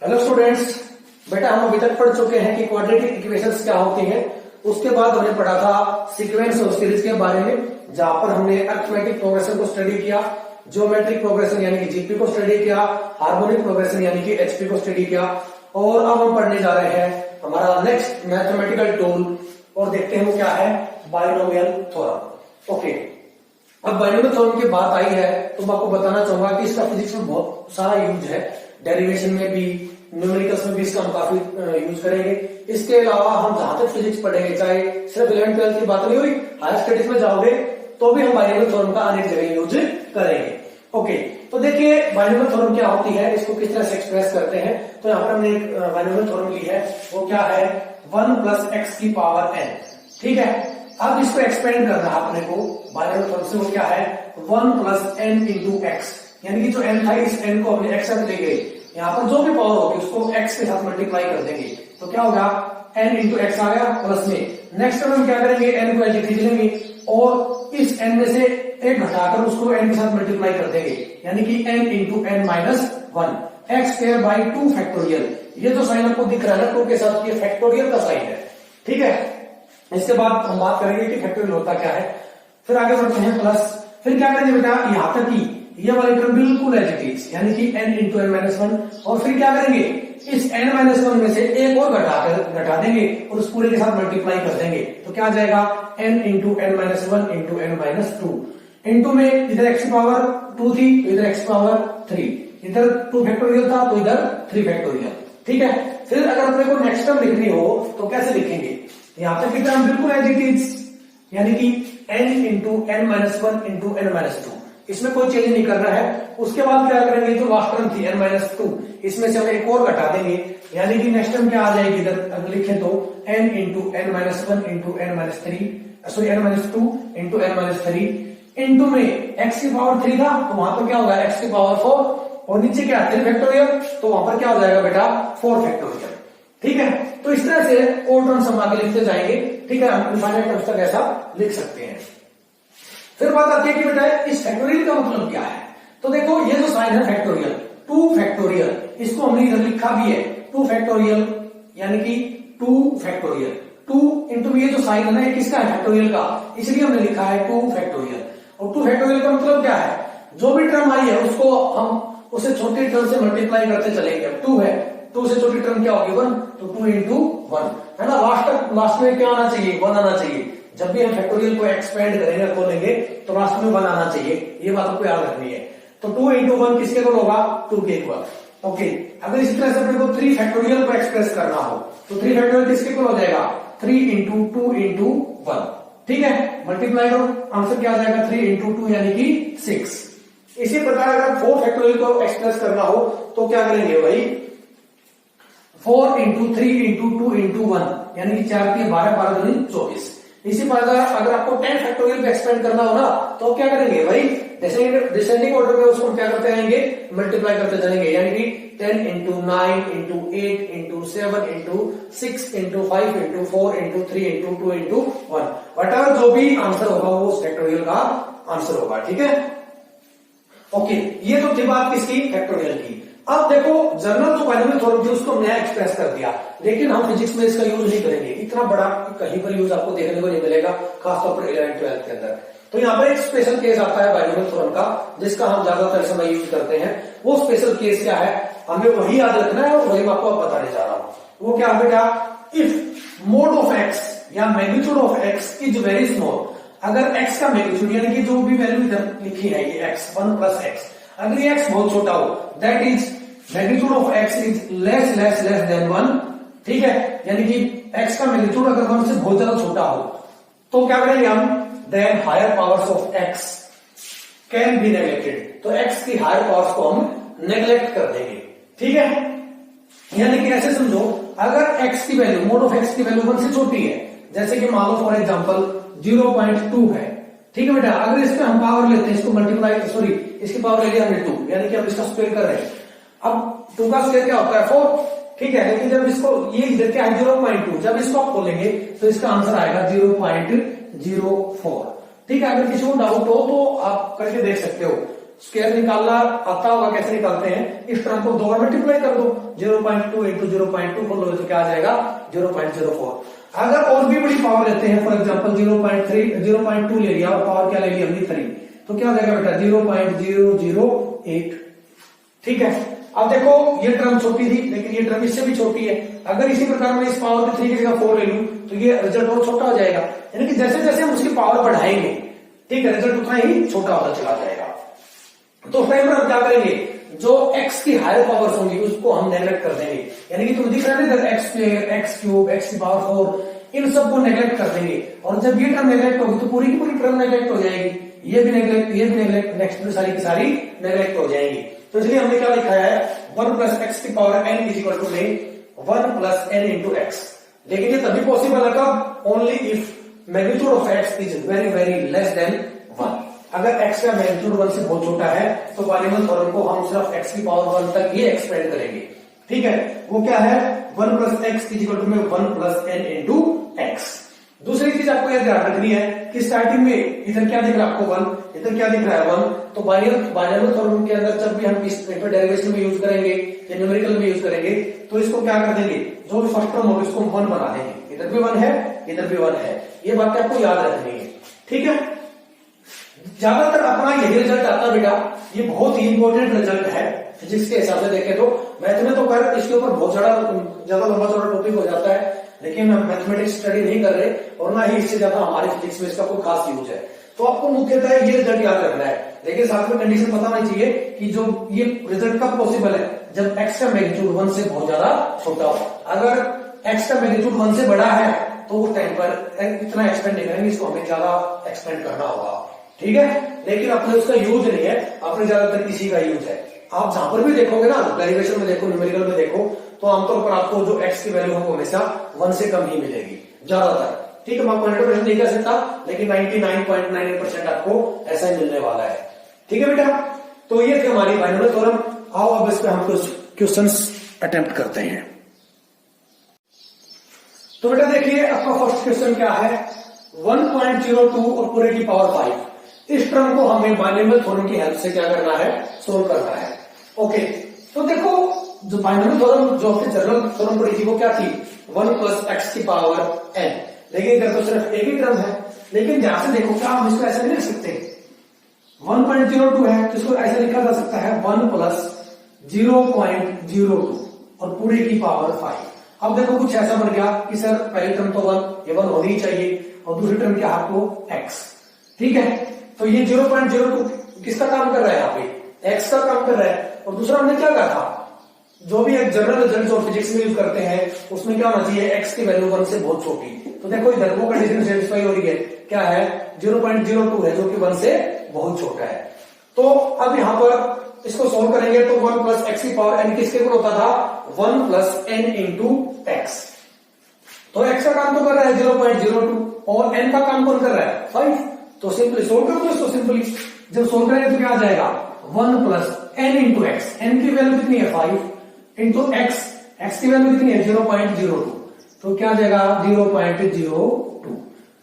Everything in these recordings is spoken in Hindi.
हेलो स्टूडेंट्स, बेटा हम अभी तक पढ़ चुके हैं कि क्वाड्रेटिक इक्वेशंस क्या होती हैं। उसके बाद हमने पढ़ा था सीक्वेंस और सीरीज के बारे में, जहां पर हमने अरिथमेटिक प्रोग्रेशन को स्टडी किया, ज्योमेट्रिक प्रोग्रेशन यानी कि जीपी को स्टडी किया, हार्मोनिक प्रोग्रेशन यानी कि एचपी को स्टडी किया। और अब हम पढ़ने जा रहे हैं हमारा नेक्स्ट मैथमेटिकल टूल, और देखते हैं वो क्या है, बाइनोमियल थ्योरम। ओके, अब बाइनोमियल थ्योरम की बात आई है तो मैं आपको बताना चाहूंगा कि इसका फिजिक्स में बहुत सारा यूज है, डेरिवेशन में भी, न्यूमेरिकल्स में भी इसका हम काफी यूज करेंगे। इसके अलावा हम जहां तक फिजिक्स पढ़ेंगे, चाहे सिर्फ 11th-12th की बात नहीं हुई, हायर स्टडीज में जाओगे तो भी हम बाइनोमियल थ्योरम का अनेक जगह यूज करेंगे। ओके, तो देखिए बाइनोमियल थ्योरम क्या होती है, इसको किस तरह से एक्सप्रेस करते हैं। तो यहाँ पर हमने एक बाइनोमियल थ्योरम ली है, वो क्या है, 1 + x की पावर n। ठीक है, अब इसको एक्सपेंड करना है अपने को बाइनोमियल थ्योरम से, वो क्या है, 1 + n × x, यानी कि जो n था इस n को हमने x ले गए, यहाँ पर जो भी पावर होगी उसको x के साथ मल्टीप्लाई कर देंगे, तो क्या होगा, n × x आ गया प्लस में। नेक्स्ट हम क्या करेंगे, n को एज इट इज लेंगे और इस n में से एक घटाकर उसको n के साथ मल्टीप्लाई कर देंगे, यानी कि n × n - 1 x² 2 फैक्टोरियल। ये जो साइन आपको दिख रहा है ना 2 के साथ, ये फैक्टोरियल का साइन है। ठीक है, इसके बाद हम बात करेंगे कि फैक्टोरियल होता क्या है। फिर आगे बढ़ते हैं प्लस, फिर क्या करेंगे बेटा, यहां तक कि ये वाली टर्म बिल्कुल एज इट इज, यानी कि n × n - 1, और फिर क्या करेंगे, इस n - 1 में से एक और घटा देंगे और उस पूरे के साथ मल्टीप्लाई कर देंगे, तो क्या आ जाएगा, n × n - 1 × n - 2 इंटू में इधर x की पावर 2 थी तो इधर x की पावर 3, इधर 2 फैक्टोरियल था तो इधर 3 फैक्टोरियल। ठीक है, फिर अगर अपने को नेक्स्ट टर्म लिखनी हो तो कैसे लिखेंगे, यहां तक की टर्म बिल्कुल एज इट इज, यानी कि n × n - 1 × n - 2, इसमें कोई चेंज नहीं करना है। उसके बाद क्या करेंगे, जो लास्ट टर्म थी n - 2, इसमें से हम एक और घटा देंगे, यानी कि नेक्स्ट टर्म क्या आ जाएगी, इधर अगर लिखें तो n × n - 1 × n - 3, sorry n - 2 × n - 3 into में x की पावर 3 था तो वहां पर क्या होगा, x की पावर 4, और नीचे क्या 3 फैक्टोरियल, तो वहां पर क्या हो जाएगा बेटा, 4 फैक्टोरियल। ठीक है, तो इस तरह से और टर्म्स हम आगे लिखते जाएंगे। ठीक है, हम इनफाइनाइट टर्म्स तक ऐसा लिख सकते हैं। फिर बात आती है कि बेटा इस फैक्टोरियल का मतलब क्या है। तो देखो ये जो साइन है फैक्टोरियल, 2 फैक्टोरियल, इसको हमने इधर लिखा भी है 2 फैक्टोरियल, यानी कि 2 फैक्टोरियल, 2 इंटू ये जो साइन है ना, ये किसका है, फैक्टोरियल का, इसलिए हमने लिखा है 2 फैक्टोरियल। और 2 फैक्टोरियल का मतलब क्या है, जो भी टर्म आई है उसको हम उसे छोटी टर्म से मल्टीप्लाई करते चलेंगे। 2 है, 2 से छोटी टर्म क्या होगी, 1, तो 2 × 1 है ना, लास्ट में क्या आना चाहिए, 1 आना चाहिए। जब भी हम फैक्टोरियल को एक्सपेंड करेंगे, खोलेंगे, तो लास्ट में 1 आना चाहिए, ये बात आपको याद रखनी है। तो 2 × 1 किसके इक्वल होगा, 2 के इक्वल। ओके, अगर इसी तरह से अपने को 3 फैक्टोरियल को एक्सप्रेस करना हो तो 3 फैक्टोरियल किसके इक्वल हो जाएगा, 3 × 2 × 1। ठीक है, मल्टीप्लाई करो, आंसर क्या आ जाएगा, 3 × 2 यानी कि 6। इसी प्रकार अगर 4 फैक्टोरियल को एक्सप्रेस करना हो तो क्या करेंगे भाई, 4 × 3 × 2 × 1, यानी कि 4 के 12, 12 दूनी 24। इसी प्रकार अगर आपको 10 फैक्टोरियल को एक्सपेंड करना हो ना तो क्या करेंगे भाई, डिसेंडिंग ऑर्डर में उसको क्या करते रहेंगे, मल्टीप्लाई करते चलेंगे, यानी कि 10 × 9 × 8 × 7 × 6 × 5 × 4 × 3 × 2 × 1, वटएवर जो भी आंसर होगा वो उस फैक्टोरियल का आंसर होगा। ठीक है, ओके, ये तो थी बात किसकी, फैक्टोरियल की। अब देखो जनरल जो बाइनोमियल थ्योरम थी उसको नया एक्सप्रेस कर दिया, लेकिन हम फिजिक्स में इसका यूज नहीं करेंगे, इतना बड़ा कहीं पर यूज आपको देखने को नहीं मिलेगा, खासतौर पर 11th-12th के अंदर। तो यहाँ पर एक स्पेशल केस आता है बाइनोमियल थ्योरम का, जिसका हम ज्यादातर समय यूज करते हैं। वो स्पेशल केस क्या है, हमें वही याद रखना है और वही मैं आपको बताने जा रहा हूं। वो क्या बेटा, इफ मोड ऑफ एक्स या magnitude of x is very small, अगर एक्स का मैग्नीट्यूड यानी कि जो भी वैल्यू इधर लिखी है ये एक्स 1 + x, अगर ये एक्स बहुत छोटा हो, that is magnitude of x is less than 1। ठीक है, यानी कि एक्स का मैग्नीट्यूड अगर 1 से बहुत ज्यादा छोटा हो तो क्या करेंगे हम, then higher powers of x can be neglected, तो एक्स की हायर पावर्स को हम नेग्लेक्ट कर देंगे। ठीक है, यानी कि ऐसे समझो, अगर एक्स की वैल्यू, मोड ऑफ एक्स की वैल्यू 1 से छोटी है, जैसे कि मान लो फॉर एग्जांपल 0.2 है। ठीक है बेटा, अगर इसमें हम पावर लेते हैं, इसको मल्टीप्लाई, सॉरी इसकी पावर ले लिया हमने 2, यानी कि हम इसका स्क्वायर कर रहे हैं। अब 2 का स्क्वायर क्या होता है, 4। ठीक है, लेकिन जब इसको ये इधर क्या है 0.2, जब इसको आप खोलेंगे तो इसका आंसर आएगा 0.04। ठीक है, अगर किसी को डाउट हो तो आप करके देख सकते हो। स्क्वायर निकालना आता होगा, कैसे निकालते हैं, इस टर्म को 2 बार मल्टीप्लाई कर दो, 0.2 इंटू 0.2 कर लो तो क्या आ जाएगा 0.04। अगर और भी बड़ी पावर लेते हैं, फॉर एग्जांपल 0.2 ले लिया और पावर क्या ले ली हमने 3, तो क्या हो जाएगा बेटा 0.008। ठीक है, अब देखो ये टर्म छोटी थी लेकिन ये टर्म इससे भी छोटी है, अगर इसी प्रकार मैं इस पावर के 3 की जगह 4 ले लूं तो ये रिजल्ट और छोटा हो जाएगा, यानी कि जैसे जैसे हम उसकी पावर बढ़ाएंगे, ठीक है, रिजल्ट उतना ही छोटा होता चला जाएगा। तो उस टाइम पर हम क्या करेंगे, जो x की हायर पावर्स होंगी उसको हम नेगलेक्ट कर देंगे, यानी कि तुम दिख रहा है ना x square, x cube, x की पावर 4, इन सबको नेगलेक्ट कर देंगे, और जब ये टर्म नेगलेक्ट होगी तो पूरी की पूरी टर्म नेगलेक्ट हो जाएगी, ये भी नेगलेक्ट, ये भी नेगलेक्ट, नेक्स्ट में सारी की सारी नेगलेक्ट हो जाएंगी। तो इसलिए हमने क्या लिखा है 1 प्लस एक्स की power n is equal to 1 plus n into x. लेकिन ये तभी पॉसिबल है कब, only if magnitude of x is very very less than 1। अगर x का मैग्नीट्यूड 1 से बहुत छोटा है तो बाइनोमियल थ्योरम को हम सिर्फ x की पावर 1 तक ही एक्सपेंड करेंगे। ठीक है, वो क्या है 1 plus x is equal to 1 plus n into x. दूसरी चीज आपको यह ध्यान रखनी है कि स्टार्टिंग में इधर क्या दिख रहा है आपको 1, इधर क्या दिख रहा है 1, तो बाइनोमियल थ्योरम के अंदर जब भी हम इस डेरिवेशन में यूज करेंगे या न्यूमेरिकल में यूज करेंगे तो इसको क्या कर देंगे, जो भी फर्स्ट टर्म होगा इसको 1 बना देंगे, इधर भी 1 है इधर भी 1 है, ये बात आपको याद रखनी है। ठीक है, ज्यादातर अपना यही रिजल्ट आता है बेटा, ये बहुत ही इंपॉर्टेंट रिजल्ट है फिजिक्स के हिसाब से देखें तो। मैथ में तो कर इसके ऊपर बहुत ज्यादा लंबा चौड़ा टॉपिक हो जाता है, लेकिन हम मैथमेटिक्स स्टडी नहीं कर रहे और ना ही इससे ज्यादा हमारे फिजिक्स में इसका कोई खास यूज है, तो आपको मुख्यतः ये रिजल्ट याद रखना है। लेकिन साथ में कंडीशन पता होनी चाहिए कि जो ये रिजल्ट कब पॉसिबल है, जब एक्स का मैग्नीट्यूड 1 से बहुत ज्यादा छोटा हो। अगर एक्स का मैग्नीट्यूड 1 से बड़ा है तो उस टाइम पर इतना एक्सपेंड नहीं करेंगे, इसको हमें ज्यादा एक्सपेंड करना होगा। ठीक है, लेकिन अपने उसका यूज नहीं है, अपने ज्यादातर किसी का यूज है। आप जहां पर भी देखोगे ना, डेरिवेशन में देखो, न्यूमेरिकल में देखो, तो आमतौर पर आपको जो x की वैल्यू है हमेशा 1 से कम ही मिलेगी ज्यादातर। ठीक है, मैं 100% नहीं कर सकता, लेकिन 99.9% आपको ऐसा ही मिलने वाला है। ठीक है बेटा, तो ये थे हमारी बाइनोमियल थ्योरम। आओ अब इस पे हम कुछ क्वेश्चंस अटेम्प्ट करते हैं। तो बेटा देखिए, आपका फर्स्ट क्वेश्चन क्या है, 1.02 और पूरे की पावर 5, इस टर्म को हमें बाइनोमियल थ्योरम की हेल्प से क्या करना है, सोल्व करना है। ओके, तो देखो जो बाइनोमियल थ्योरम जो अपनी जनरल थ्योरम पढ़ी थी वो क्या थी, 1 प्लस एक्स की पावर n, लेकिन इधर तो सिर्फ एक ही टर्म है। लेकिन ध्यान से देखो, क्या हम इसको ऐसे नहीं लिख सकते, 1.02 है तो इसको ऐसे लिखा जा सकता है 1 प्लस 0.02 और पूरे की पावर 5। अब देखो कुछ ऐसा बन गया कि सर पहली टर्म तो 1, ये 1 होनी ही चाहिए, और दूसरी टर्म क्या आपको x। ठीक है, तो ये 0.02 किसका काम कर रहा है, यहाँ पे x का काम कर रहा है। और दूसरा हमने क्या कहा था, जो भी एक जनरल रिजल्ट जो फिजिक्स में यूज करते हैं उसमें क्या होना चाहिए, x की वैल्यू 1 से बहुत छोटी। तो देखो इधर वो कंडीशन सेटिस्फाई हो रही है, क्या है 0.02 है जो कि 1 से बहुत छोटा है। तो अब यहाँ पर इसको सोल्व करेंगे तो 1 प्लस एक्स की पावर n किसके इक्वल होता था, 1 प्लस n इंटू एक्स। तो x का काम तो कर रहा है 0.02 और n का काम कौन कर रहा है 5। तो सिंपली सोल्व कर दो इसको, सिंपली जब सोल्व करेंगे तो क्या आ जाएगा 1 plus n into x, n की वैल्यू कितनी है 5 इंटू एक्स, एक्स की वैल्यू कितनी है 0.02, तो क्या आ जाएगा 0.02।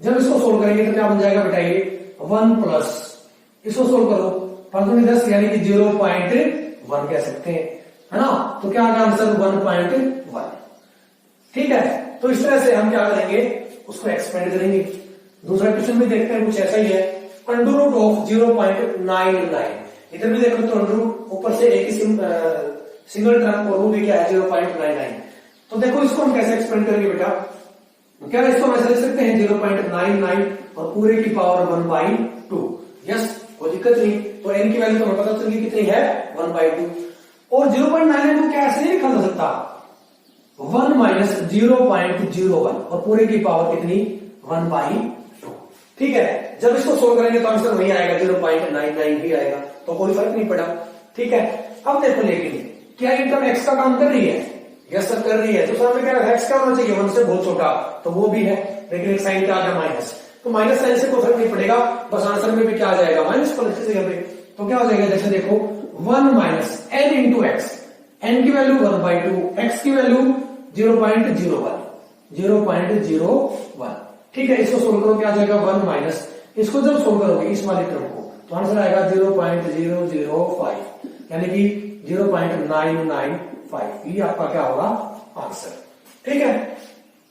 जब इसको सोल्व करेंगे तो क्या बन जाएगा बेटा, ये 1 प्लस, इसको सोल्व करो 5 10 यानी कि 0.1 कह सकते हैं, है ना। तो क्या आ गया आंसर 1.1। ठीक है, तो इस तरह से हम क्या करेंगे, उसको एक्सपेंड करेंगे। दूसरा क्वेश्चन भी देखते हैं, कुछ ऐसा ही है, अंडर रूट ऑफ 0.99। इधर भी देखो तो अंडर रूट ऊपर से एक ही सिंगल टर्म और वो भी क्या है 0.99। तो देखो इसको हम कैसे एक्सपेंड करेंगे बेटा, क्या इसको हम ऐसे लिख सकते हैं 0.99 और पूरे की पावर 1/2। यस, कोई दिक्कत नहीं। तो n की वैल्यू तो हमें पता चल गई कितनी है 1/2, और 0.99 को क्या ऐसे नहीं लिखा जा सकता, 1 माइनस 0.01 और पूरे की पावर कितनी 1/2। ठीक है, जब इसको सोल्व करेंगे तो आंसर वही आएगा 0.99 ही आएगा, तो कोई फर्क नहीं पड़ा। ठीक है, अब देखो लेकिन क्या ये टर्म x का काम कर रही है, यस सर कर रही है, तो सामने क्या x का होना चाहिए 1 से बहुत छोटा, तो वो भी है, लेकिन एक साइन क्या आ गया माइनस, तो माइनस साइन से कोई फर्क नहीं पड़ेगा, बस आंसर में भी क्या आ जाएगा माइनस प्लस की जगह पे। तो क्या हो जाएगा, जैसे देखो 1 minus n into x, n की वैल्यू 1/2, x की वैल्यू 0.01। ठीक है, इसको सोल्व करो क्या आ जाएगा 1 माइनस, इसको जब सोल्व करोगे इस वाले टर्म को तो आंसर आएगा 0.005 यानी कि 0.995। ये आपका क्या होगा आंसर। ठीक है,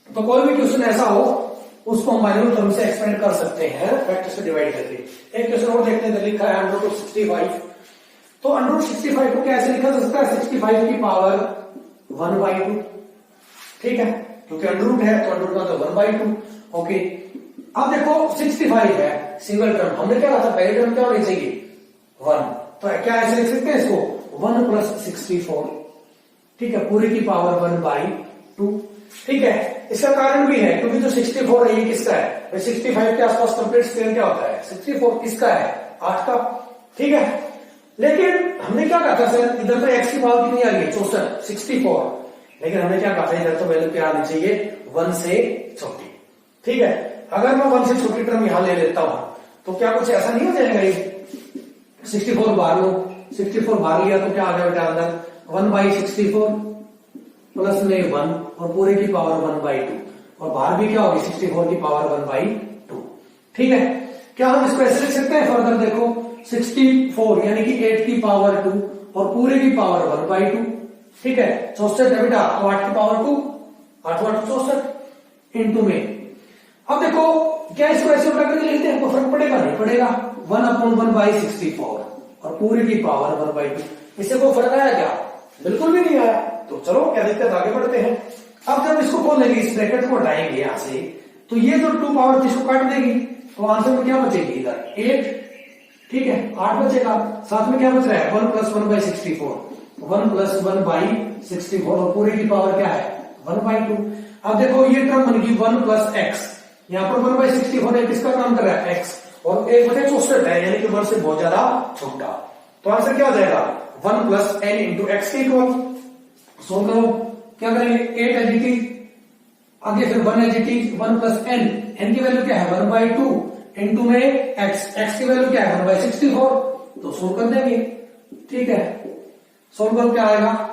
तो कोई भी क्वेश्चन ऐसा हो उसको हम बाइनोमियल टर्म से एक्सपेंड कर सकते हैं फैक्टर से डिवाइड करके। एक क्वेश्चन और देखते हैं, लिखा है √65। तो √65 को कैसे लिखा जा सकता है? 65 की पावर 1/2। ठीक है, क्योंकि अंडर है तो अंडर का तो 1/2। ओके, अब देखो 65 है सिंगल टर्म, हमने क्या कहा था पहले टर्म क्या होनी चाहिए 1, तो क्या ऐसे लिख सकते हैं इसको 1 + 64। ठीक है, पूरी की पावर 1/2। ठीक है, इसका कारण भी है क्योंकि जो 64 है ये किसका है? 65 के आसपास कंप्लीट स्क्वायर क्या होता है? 64 किसका है? 8 का। ठीक है, लेकिन हमने क्या कहा था सर, इधर तो x की पावर कितनी आ गई 64, 64, लेकिन हमने क्या कहा था इधर तो वैल्यू क्या आनी चाहिए 1 से छोटी। ठीक है, अगर मैं 1 से छोटी टर्म यहां ले लेता हूं तो क्या कुछ ऐसा नहीं हो जाएगा? ये 64 बाहर लो, 64 बाहर लिया तो क्या आ गया बेटा अंदर 1/64 प्लस में 1 और पूरे की पावर 1/2 और बाहर भी क्या होगी 64 की पावर 1/2। ठीक है, क्या हम इसको ऐसे लिख सकते हैं? फर्दर देखो 64 यानी कि 8 की पावर 2 और पूरे की पावर 1/2। ठीक है, 64 है बेटा तो 8 की पावर 2, 8 64 इंटू में। अब देखो क्या इसको ऐसे उठा करके लिखते हैं, कोई फर्क पड़ेगा? नहीं पड़ेगा। 1/1/64 और पूरी की पावर 1/2, इससे कोई फर्क आया क्या? बिल्कुल भी नहीं आया। तो चलो क्या दिक्कत, आगे बढ़ते हैं। अब जब इसको खोलेंगे, इस ब्रैकेट को हटाएंगे यहां से, तो ये जो 2 पावर थी इसको काट देगी, तो आंसर में क्या बचेगी इधर 8। ठीक है, 8 बचेगा, साथ में क्या बच रहा है 1 + 1/64, 1 + 1/64 और पूरे की पावर क्या है 1/2। अब देखो ये टर्म बन गई 1 + x, यहाँ पर 1/64 है, किसका काम कर रहा है x, और 1/64 है यानी कि 1 से बहुत ज्यादा छोटा। तो आंसर क्या हो जाएगा 1 + n × x के इक्वल। सोल्व करो, क्या करेंगे 8 एज इट इज, आगे फिर 1 as it is, 1 + n, n की वैल्यू क्या है 1/2 इंटू में x की वैल्यू क्या है 1/64, तो सोल्व कर देंगे। ठीक है, सोल्व करो क्या आएगा,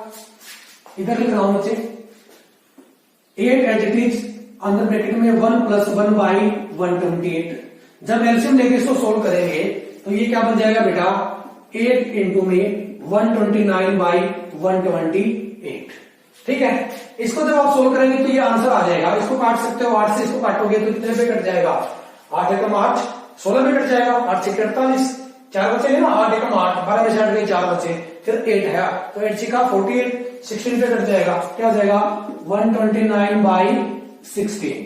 इधर लिख रहा हूं बच्चे 8 एज इट इज अंदर ब्रैकेट में 1 + 1/128। जब एलसीएम लेके इसको सोल्व करेंगे तो ये क्या बन जाएगा बेटा 8 इंटू में 129/128। ठीक है, इसको जब आप सोल्व करेंगे तो ये आंसर आ जाएगा। इसको काट सकते हो, 8 से इसको काटोगे तो कितने पे कट जाएगा 8 एकम 8, 16 में कट जाएगा, 8 से 48, 4 बचेंगे ना, 8 एकम 8, 12 में से 8 गए 4 बचे, फिर 8 है तो 8 का 48, 16 पे कट जाएगा, क्या हो जाएगा 129/16।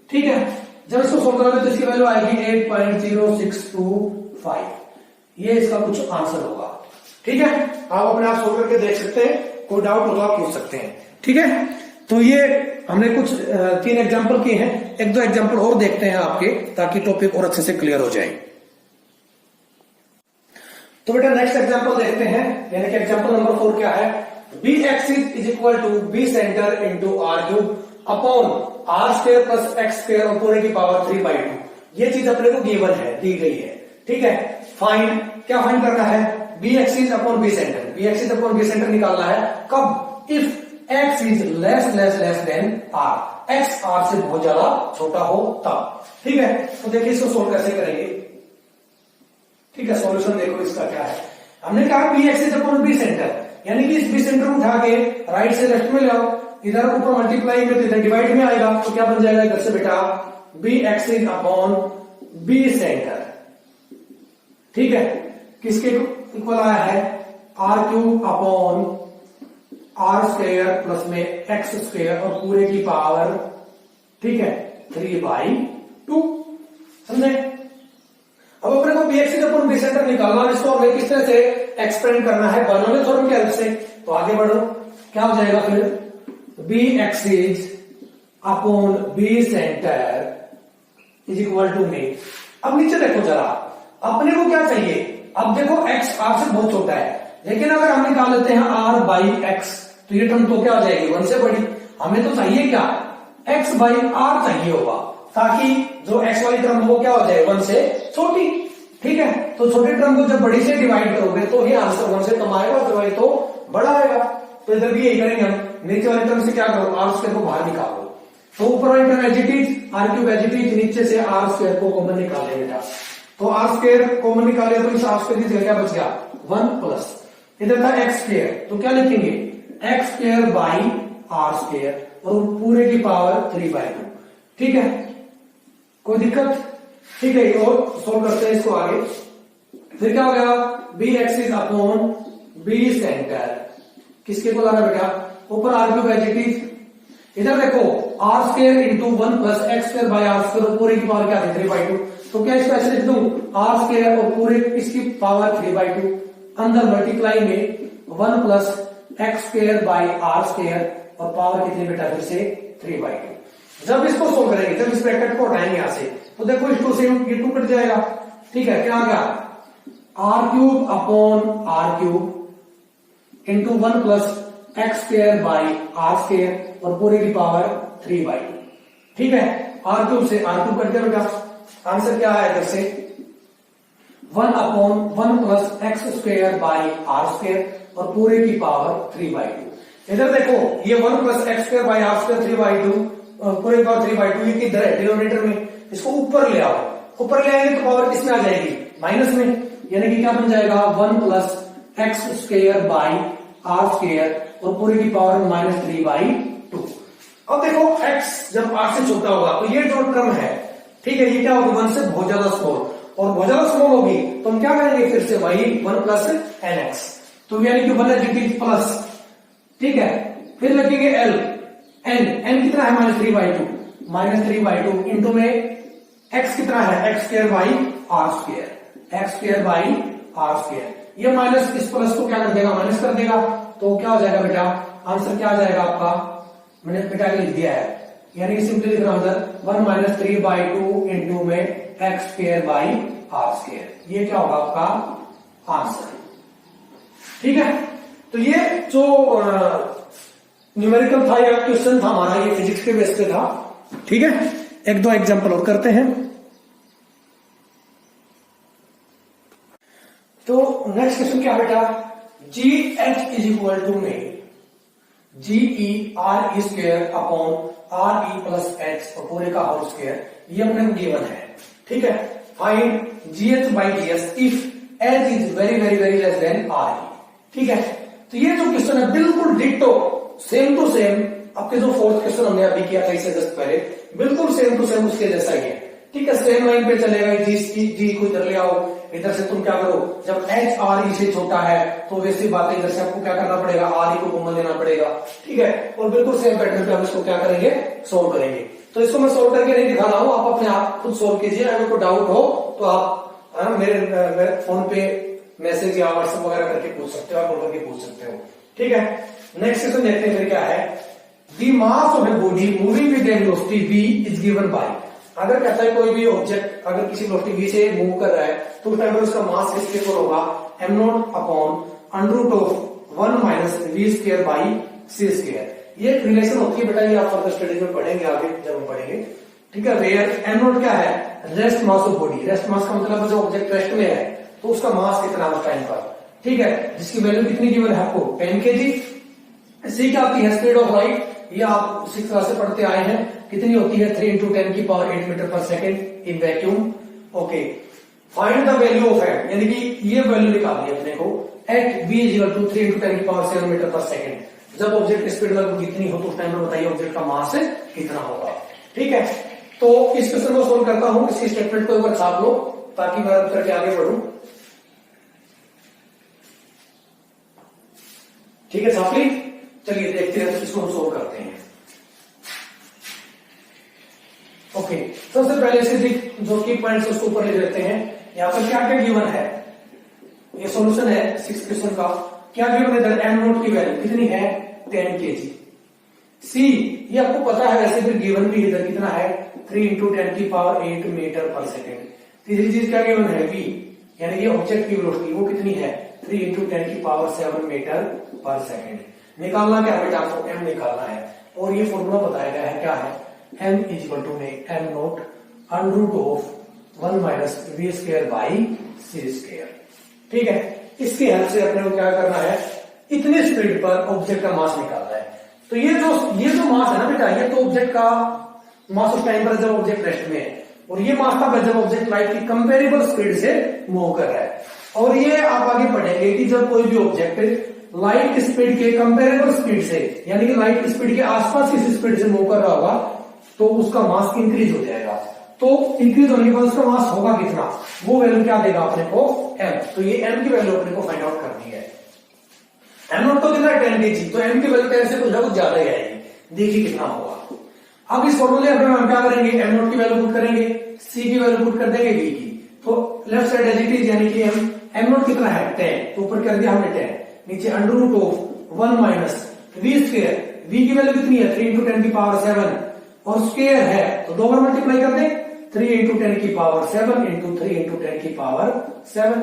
ठीक है, जब इसको सोल्व करोगे तो इसकी वैल्यू आएगी 8.0625। ये इसका कुछ आंसर होगा। ठीक है, आप अपने आप सोल्व करके देख सकते हैं, कोई डाउट होगा पूछ सकते हैं। ठीक है, तो ये हमने कुछ 3 एग्जांपल किए हैं, 1-2 एग्जांपल और देखते हैं आपके, ताकि टॉपिक और अच्छे से क्लियर हो जाए। तो बेटा नेक्स्ट एग्जांपल देखते हैं, यानी कि एग्जांपल नंबर 4 क्या है, bx = b centre × r³ upon r² + x² और पूरे की पावर 3/2। ये चीज अपने को गिवन है, दी गई है। ठीक है, फाइंड, क्या फाइंड करना है bx = b centre, bx = b centre निकालना है कब, if x is less than r, x r से बहुत ज्यादा छोटा हो तब। ठीक है, तो देखिए इसको सोल्व कैसे करेंगे। ठीक है, सॉल्यूशन देखो इसका क्या है, हमने कहा bx = b सेंटर, यानी कि इस b सेंटर उठा के राइट से लेफ्ट में ले आओ, इधर ऊपर मल्टीप्लाई में तो इधर डिवाइड में आएगा, तो क्या बन जाएगा इधर से बेटा bx / b सेंटर। ठीक है, किसके इक्वल आया है r³ अपॉन r² प्लस में x² और पूरे की पावर, ठीक है 3/2। समझे? अब अपने को bx / b सेंटर निकालना है, इसको हमें किस तरह से एक्सपेंड करना है बाइनोमियल थ्योरम की हेल्प से। तो आगे बढ़ो, क्या हो जाएगा फिर bx / b सेंटर = में। अब नीचे देखो जरा, अपने को क्या चाहिए, अब देखो x r से बहुत छोटा है, लेकिन अगर हम निकाल लेते हैं r/x तो ये टर्म तो क्या हो जाएगी 1 से बड़ी। हमें तो चाहिए क्या x/r चाहिए होगा, ताकि जो x वाली टर्म वो क्या हो जाए 1 से छोटी। ठीक है, तो छोटी टर्म को जब बड़ी से डिवाइड करोगे तो ही आंसर 1 से कम आएगा, अदरवाइज तो बड़ा आएगा। तो इधर भी यही करेंगे हम, नीचे वाली टर्म से क्या करो r² को बाहर निकालो, तो ऊपर वाली term as it is r³ as it is, नीचे से r² को कॉमन निकाल लेंगे बेटा। तो आर स्क्वायर कॉमन निकाले तो इस आर स्क्वायर की जगह क्या बच गया 1 प्लस इधर था एक्स स्क्वायर, तो क्या लिखेंगे x square by r square और पूरे की पावर 3/2। ठीक है, कोई दिक्कत? ठीक है, और सोल्व करते हैं इसको आगे। फिर क्या हो गया b x is upon b centre, किसके को लाना बेटा ऊपर r cube as it is. इधर देखो r square into 1 plus x square by r square और पूरे की पावर क्या थी 3/2, तो क्या इसको ऐसे लिख दूं आर स्क्वायर और पूरे इसकी पावर 3/2 अंदर मल्टीप्लाई में 1 plus x square by r square और पावर कितनी बेटा फिर से 3/2। जब इसको सोल्व करेंगे, जब इस ब्रैकेट को हटाएंगे यहां से, तो देखो इसको से ये 2 कट जाएगा। ठीक है, क्या आ गया r cube upon r cube into 1 plus x square by r square और पूरे की पावर 3/2। ठीक है, आर क्यूब से आर क्यूब कट गया बेटा, आंसर क्या है इधर से 1 upon 1 plus x square by r square और पूरे की पावर 3/2। इधर देखो ये 1 plus x square by r square 3/2 पूरे की पावर 3/2 ये किधर है डिनोमिनेटर में, इसको ऊपर ले आओ, ऊपर ले आएंगे तो पावर किसमें आ जाएगी माइनस में, यानी कि क्या बन जाएगा 1 plus x square by r square और पूरे की पावर -3/2। अब देखो x जब r से छोटा होगा तो ये जो टर्म है, ठीक है, ये क्या होगी 1 से बहुत ज्यादा स्मॉल, और बहुत ज्यादा स्मॉल होगी तो हम क्या करेंगे फिर से वही 1 प्लस nx, तो यानी कि 1 एडजेक्टिव प्लस। ठीक है, फिर लगेंगे l n कितना है -3/2 इंटू में x कितना है x square by r square, ये माइनस इस प्लस को क्या कर देगा माइनस कर देगा, तो क्या हो जाएगा बेटा आंसर क्या आ जाएगा आपका, मैंने बेटा लिख दिया है, यानी कि सिंपली लिख रहा हूं उधर 1 -3/2 इंटू में x square by r square, ये क्या होगा आपका आंसर। ठीक है, तो ये जो न्यूमेरिकल था या क्वेश्चन था हमारा, ये फिजिक्स के बेस पे था। ठीक है, एक दो एग्जांपल और करते हैं। तो नेक्स्ट क्वेश्चन क्या बेटा, G H is equal to में G E R E square upon R E plus H और पूरे का होल स्क्वेयर, ये अपने गिवन है। ठीक है, find ji H by G S if H is very very very less then R E. ठीक है, तो ये जो क्वेश्चन है बिल्कुल डिट्टो सेम टू सेम आपके जो फोर्थ क्वेश्चन हमने अभी किया था इससे जस्ट पहले, बिल्कुल सेम टू सेम उसके जैसा ही है। ठीक है, सेम लाइन पे चलेगा, जी को इधर ले आओ, इधर से तुम क्या करो, जब एच आर ई से छोटा है तो वैसी बात है, इधर से आपको क्या करना पड़ेगा आर ई को कॉमन लेना पड़ेगा। ठीक है, और बिल्कुल सेम पैटर्न पे हम इसको क्या करेंगे सोल्व करेंगे। तो इसको मैं सोल्व करके नहीं दिखा रहा हूं, आप अपने आप खुद सोल्व कीजिए। अगर कोई डाउट हो तो आप मेरे फोन पे मैसेज या व्हाट्सएप वगैरह करके पूछ सकते हो, आप कॉल करके पूछ सकते हो। ठीक है, नेक्स्ट क्वेश्चन देखते हैं फिर क्या है, the mass of a body moving with A velocity v is given by. अगर कहता है कोई भी ऑब्जेक्ट अगर किसी वेलोसिटी v से मूव कर रहा है तो उस टाइम पर उसका मास किसके इक्वल होगा m0 upon under root of 1 minus v square by c square. ये एक रिलेशन होती है बेटा, ये आप फर्दर स्टडीज में पढ़ेंगे आगे जब हम पढ़ेंगे। ठीक है, वेयर m0 क्या है rest mass of body, rest mass का मतलब जो ऑब्जेक्ट रेस्ट में है तो उसका मास कितना है उस टाइम पर। ठीक है, जिसकी वैल्यू कितनी गिवन है आपको 10 kg। सी क्या आती है स्पीड ऑफ लाइट, ये आप 6th क्लास से पढ़ते आए हैं, कितनी होती है 3 × 10⁸ मीटर पर second in vacuum. Okay, find the value of m, यानी कि ये वैल्यू निकालनी है अपने को at v equal to 3 × 10⁷ metre पर सेकेंड। जब ऑब्जेक्ट की स्पीड लगभग कितनी हो तो उस टाइम पर बताइए ऑब्जेक्ट का मास कितना होगा। ठीक है, तो इस क्वेश्चन को सोल्व करता हूं, इसकी स्टेटमेंट को एक बार छाप लो ताकि मैं करके आगे बढ़ूं। ठीक है, छाप ली, चलिए देखते हैं तो इसको हम सोल्व करते हैं। ओके, सबसे पहले से जो की पॉइंट्स उसको ऊपर ले लेते हैं। यहां पर क्या क्या गिवन है, ये सॉल्यूशन है 6th क्वेश्चन का। क्या गिवन है, इधर m0 की वैल्यू कितनी है 10 kg। सी ये आपको पता है, वैसे फिर गिवन भी इधर कितना है 3 × 10⁸ मीटर पर सेकेंड। तीसरी चीज क्या गिवन है v, यानी ये ऑब्जेक्ट की वेलोसिटी वो कितनी है 3 × 10⁷ मीटर पर सेकेंड। निकालना क्या है बेटा, आपको m निकालना है, और ये फॉर्मूला बताया गया है क्या है m इज इक्वल टू में m0 under root of 1 minus v square by c square. ठीक है, इसकी हेल्प से अपने को क्या करना है, इतनी स्पीड पर ऑब्जेक्ट का मास निकालना है। तो ये जो मास है ना बेटा, ये तो ऑब्जेक्ट का मास उस टाइम पर जब ऑब्जेक्ट रेस्ट में है, और ये मास था जब ऑब्जेक्ट लाइट की कंपेरेबल स्पीड से मूव कर रहा है। और ये आप आगे पढ़ेंगे कि जब कोई भी ऑब्जेक्ट लाइट स्पीड के कंपेरेबल स्पीड से, यानी कि लाइट स्पीड के आसपास किसी स्पीड से मूव कर रहा होगा, तो उसका मास इंक्रीज हो जाएगा। तो इंक्रीज होने के बाद उसका मास होगा कितना, वो वैल्यू क्या देगा अपने को, m। तो ये m की वैल्यू अपने को फाइंड आउट करनी है। m नॉट तो कितना है 10 kg, तो m की वैल्यू 10 से कुछ ना कुछ ज्यादा ही आएगी। देखिए कितना होगा। अब इस फॉर्मूले में हम क्या करेंगे, m नॉट की वैल्यू पुट करेंगे, c की वैल्यू पुट कर देंगे v की। तो left side as it is, यानी कि हम m नॉट कितना है 10, तो ऊपर कर दिया हमने 10, नीचे under root of 1 minus v square, v की वैल्यू कितनी है 3 × 10 की पावर 7 और स्क्वायर है तो दो बार मल्टीप्लाई कर दें, 3 × 10 की पावर 7 × 3 × 10 की पावर 7।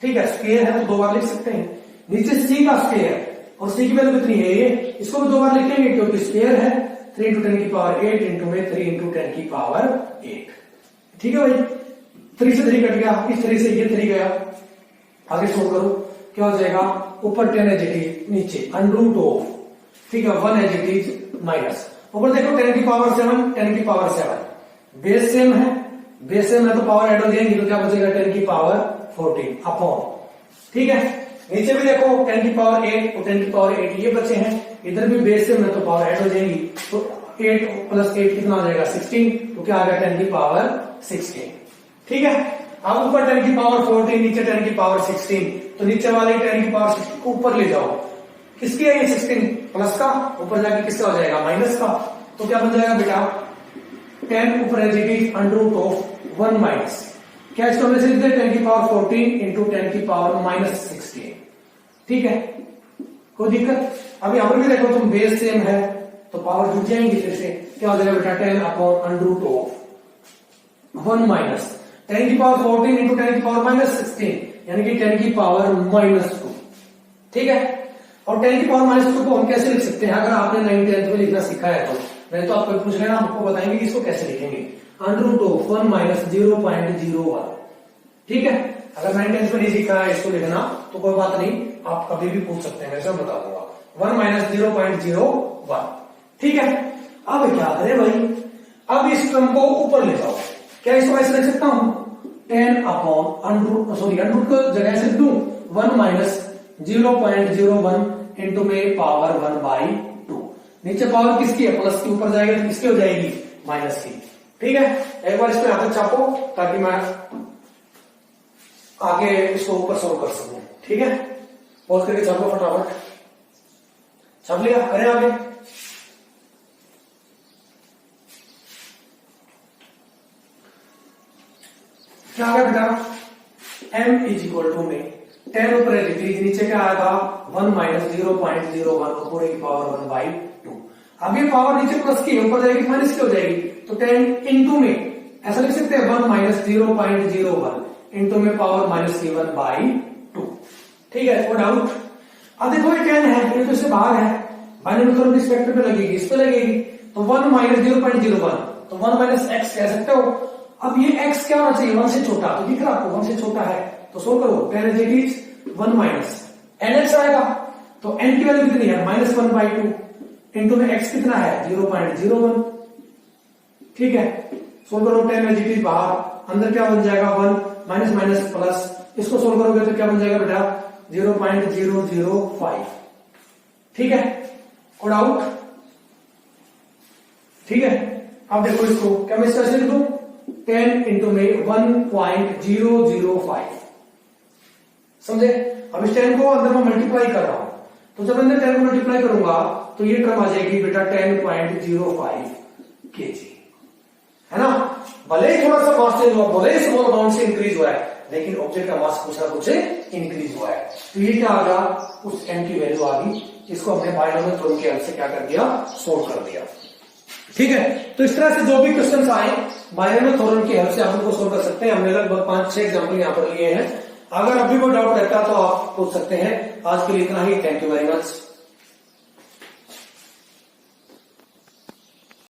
ठीक है, स्क्वायर है तो दो बार लिख सकते हैं। नीचे c का स्क्वायर, और c की वैल्यू कितनी है ये, इसको भी दो बार लिखेंगे क्योंकि स्क्वायर है, 3 × 10 की पावर 8 में 3 × 10 की पावर 8। ठीक है भाई, 3 से 3 कट गया, इस 3 से ये 3 गया। आगे सोल्व करो, क्या हो जाएगा, ऊपर 10 एज इट इज, नीचे अंडर रूट ऑफ, ठीक है 1 एज इट इज माइनस, ऊपर देखो 10 की पावर 7, 10 की पावर 7, बेस सेम है, बेस सेम है तो पावर ऐड हो जाएंगी, तो क्या बचेगा 10 की पावर 14 अपॉन, ठीक है। नीचे भी देखो 10 की पावर 8 और 10 की पावर 8 ये बचे हैं, इधर भी बेस सेम है तो पावर ऐड हो जाएंगी, तो 8 + 8 कितना हो जाएगा 16, तो क्या आ गया 10 की पावर 16। ठीक है, अब ऊपर 10 की पावर 14, नीचे 10 की पावर 16, तो नीचे वाले 10 की पावर 16 को ऊपर ले जाओ, किसकी है ये 16 प्लस का, ऊपर जाके किसका हो जाएगा माइनस का, तो क्या बन जाएगा बेटा 10 ऊपर as it is under root of 1 minus, क्या इसको हमने लिख दिया 10 की पावर 14 इंटू 10 की पावर माइनस 16। ठीक है, कोई दिक्कत। अब यहां पर भी देखो तुम बेस सेम है तो पावर जुड़ जाएंगी, फिर से क्या हो जाएगा बेटा 10 upon under root of 1 minus 10 की पावर 14 इंटू 10 की पावर माइनस 16, यानी कि 10 की पावर -2। ठीक है, और 10 की पावर -2 को हम कैसे लिख सकते हैं, अगर आपने 9th 10th में लिखना सीखा है तो, नहीं तो आपको पूछ लेना, आपको बताएंगे कि इसको कैसे लिखेंगे, अंडर रूट ऑफ 1 माइनस 0.01। ठीक है, अगर 9th 10th में नहीं सीखा है इसको लिखना तो कोई बात नहीं, आप कभी भी पूछ सकते हैं, वैसे बता दूंगा 1 माइनस 0.01। ठीक है, अब क्या करें भाई, अब इस टर्म को ऊपर ले जाओ, क्या इसको ऐसे लिख सकता हूं 10 अपॉन अंडर रूट को जगह से दूं 1 माइनस 0.01 इंटू में पावर 1/2। नीचे पावर किसकी है प्लस की, ऊपर जाएगी तो किसकी हो जाएगी माइनस की। ठीक है, एक बार इसको यहां पर छापो ताकि मैं आगे इसको ऊपर सोल्व कर सकूं। ठीक है, पॉज करके छापो फटाफट, छाप लिया, अरे आगे क्या आ गया बेटा m इज इक्वल टू में 10 ऊपर नीचे क्या आएगा 1 माइनस 0.01 ऊपर की पावर 1/2। अब ये पावर नीचे प्लस की ऊपर जाएगी माइनस की हो जाएगी, तो 10 इंटू में ऐसा लिख सकते हैं 1 माइनस 0.01 इंटू में पावर -1/2। ठीक है, वो डाउट। अब देखो ये 10 है, ये तो इससे बाहर है, बाइनरी थ्योरम इस वेक्टर पे लगेगी, इस पे लगेगी, तो 1 माइनस 0.01 तो 1 माइनस x कह सकते हो। अब ये x क्या होना चाहिए 1 से छोटा, तो दिख रहा आपको 1 से छोटा है, तो सोल्व करो 10 इज इट 1 माइनस nx आएगा, तो n की वैल्यू कितनी है -1/2 इंटू में x कितना है 0.01। ठीक है, सोल्व करो 10 इज इट बाहर, अंदर क्या बन जाएगा 1 माइनस माइनस प्लस, इसको सोल्व करोगे तो क्या बन जाएगा बेटा 0.005। ठीक है, कोड आउट। ठीक है, अब देखो इसको क्या मैं इसका लिख दूं 10 इंटू में 1.005, समझे। अब इस 10 को अंदर में मल्टीप्लाई कर रहा हूं, तो जब अंदर 10 को मल्टीप्लाई करूंगा तो ये टर्म आ जाएगी बेटा 10.05 kg, है ना। भले ही थोड़ा सा मास चेंज हुआ, भले ही स्मॉल अमाउंट से इंक्रीज हुआ है, लेकिन ऑब्जेक्ट का मास कुछ ना कुछ इंक्रीज हुआ है, तो ये क्या आ गया उस m की वैल्यू आ गई, इसको हमने बायनोमियल थ्योरम के हेल्प से क्या कर दिया सोल्व कर दिया। ठीक है, तो इस तरह से जो भी क्वेश्चंस आए बायनोमियल थ्योरम की हेल्प से आप उनको सोल्व कर सकते हैं। हमने लगभग 5-6 एग्जांपल यहाँ पर लिए हैं, अगर अभी कोई डाउट रहता है तो आप पूछ सकते हैं। आज के लिए इतना ही, थैंक यू वेरी मच।